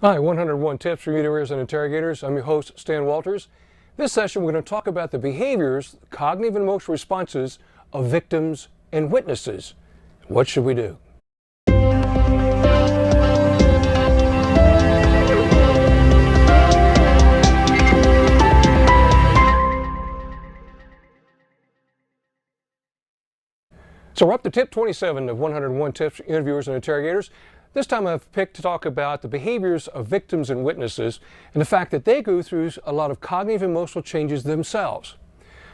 Hi, 101 Tips for Interviewers and Interrogators. I'm your host, Stan Walters. This session, we're going to talk about the behaviors, cognitive and emotional responses of victims and witnesses. What should we do? So we're up to tip 27 of 101 Tips for Interviewers and Interrogators. This time I've picked to talk about the behaviors of victims and witnesses and the fact that they go through a lot of cognitive and emotional changes themselves.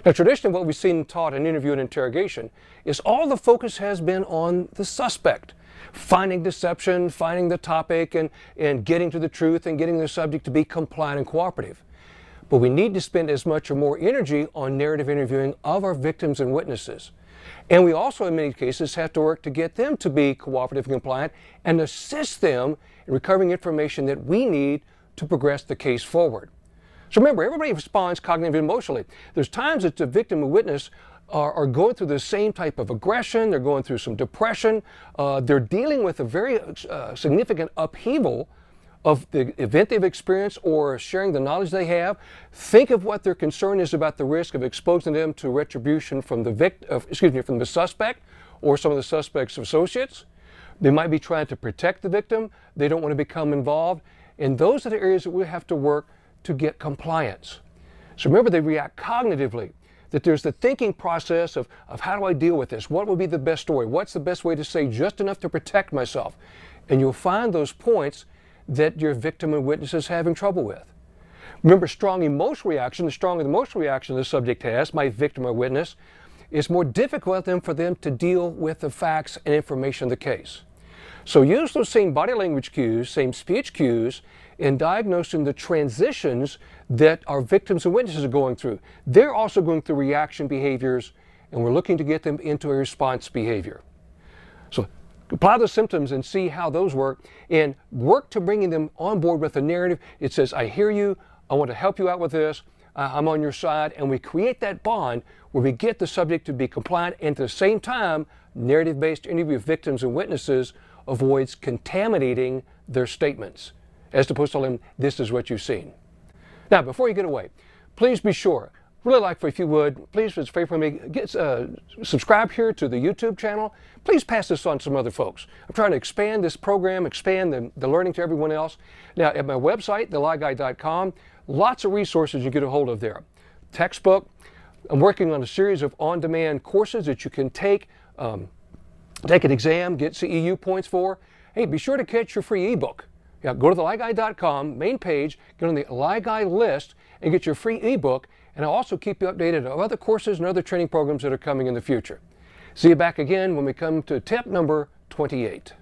Now, traditionally what we've seen taught in interview and interrogation is all the focus has been on the suspect, finding deception, finding the topic, and getting to the truth and getting the subject to be compliant and cooperative. But we need to spend as much or more energy on narrative interviewing of our victims and witnesses. And we also, in many cases, have to work to get them to be cooperative and compliant and assist them in recovering information that we need to progress the case forward. So remember, everybody responds cognitively and emotionally. There's times that the victim and witness are going through the same type of aggression, they're going through some depression, they're dealing with a very significant upheaval of the event they've experienced or sharing the knowledge they have. Think of what their concern is about the risk of exposing them to retribution from the suspect or some of the suspect's associates. They might be trying to protect the victim. They don't want to become involved. And those are the areas that we have to work to get compliance. So remember, they react cognitively. That there's the thinking process of how do I deal with this? What would be the best story? What's the best way to say just enough to protect myself? And you'll find those points that your victim and witness is having trouble with. Remember, strong emotional reaction, the stronger the emotional reaction the subject has, my victim or witness, is more difficult then for them to deal with the facts and information of the case. So use those same body language cues, same speech cues, in diagnosing the transitions that our victims and witnesses are going through. They're also going through reaction behaviors, and we're looking to get them into a response behavior. So apply the symptoms and see how those work, and work to bringing them on board with a narrative. It says, I hear you, I want to help you out with this, I'm on your side, and we create that bond where we get the subject to be compliant, and at the same time, narrative-based interview of victims and witnesses avoids contaminating their statements, as opposed to telling them, this is what you've seen. Now, before you get away, please be sure, really like if you would, please, it's a favor for me, subscribe here to the YouTube channel. Please pass this on to some other folks. I'm trying to expand this program, expand the learning to everyone else. Now, at my website, thelieguy.com, lots of resources you get a hold of there. Textbook. I'm working on a series of on-demand courses that you can take an exam, get CEU points for. Hey, be sure to catch your free ebook. Yeah, go to thelieguy.com, main page, get on the LieGuy list, and get your free ebook. And I'll also keep you updated on other courses and other training programs that are coming in the future. See you back again when we come to tip number 28.